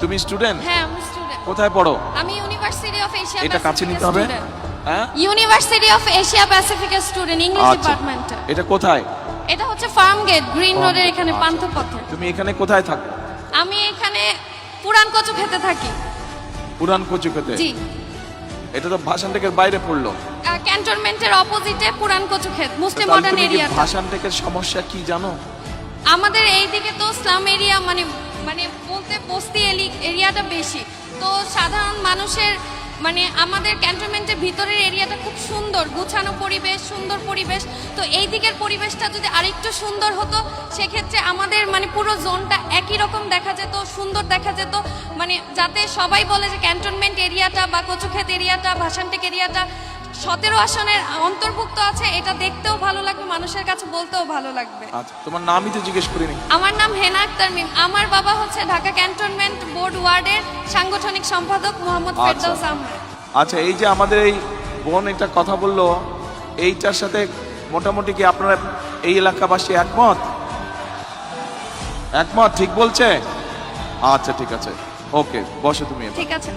তুমি স্টুডেন্ট? হ্যাঁ আমি স্টুডেন্ট। কোথায় পড়ো? আমি ইউনিভার্সিটি অফ এশিয়া এটা কাছে নিতে হবে। হ্যাঁ, ইউনিভার্সিটি অফ এশিয়া প্যাসিফিকের স্টুডেন্ট, ইংলিশ আচ্ছা। ডিপার্টমেন্টে। এটা কোথায়? এটা হচ্ছে ফার্ম গেট, গ্রিন রোডের এখানে আচ্ছা। পান্থপথে। তুমি এখানে কোথায় থাকো? আমি এখানে পুরান কচু খেতে থাকি। পুরান কচু খেতে? জি। এটা তো ভাষানটেকের বাইরে পড়লো। ক্যান্টনমেন্টের অপোজিটে পুরান কচু ক্ষেত, মুসলিম তাহলে মডার্ন তুমি কি এরিয়াটা। ভাষানটেকের সমস্যা কি জানো? আমাদের এইদিকে তো স্লাম এরিয়া, মানে মানে বলতে বস্তি এরিয়াটা বেশি। তো সাধারণ মানুষের মানে আমাদের ক্যান্টনমেন্টের ভিতরের এরিয়াটা খুব সুন্দর, গুছানো পরিবেশ, সুন্দর পরিবেশ। তো এই দিকের পরিবেশটা যদি আরেকটু সুন্দর হতো, সেক্ষেত্রে আমাদের মানে পুরো জোনটা একই রকম দেখা যেত, সুন্দর দেখা যেত। মানে যাতে সবাই বলে যে ক্যান্টনমেন্ট এরিয়াটা বা কচুক্ষেত এরিয়াটা, ভাষানটেক এরিয়াটা 17 আসনের অন্তর্ভুক্ত আছে, এটা দেখতেও ভালো লাগবে, মানুষের কাছে বলতেও ভালো লাগবে। আচ্ছা, তোমার নামই তো জিজ্ঞেস করিনি। আমার নাম হেনা আক্তার মিম। আমার বাবা হচ্ছে ঢাকা ক্যান্টনমেন্ট বোর্ড ওয়ার্ডের সাংগঠনিক সম্পাদক মোহাম্মদ ফেরদৌস আহমেদ। আচ্ছা, এই যে আমাদের এই বোন একটা কথা বললো, এইটার সাথে মোটামুটি কি আপনারা এই এলাকাবাসী একমত? একমত, ঠিক বলছে? আচ্ছা ঠিক আছে, ওকে, বসো তুমি এবার। ঠিক আছে।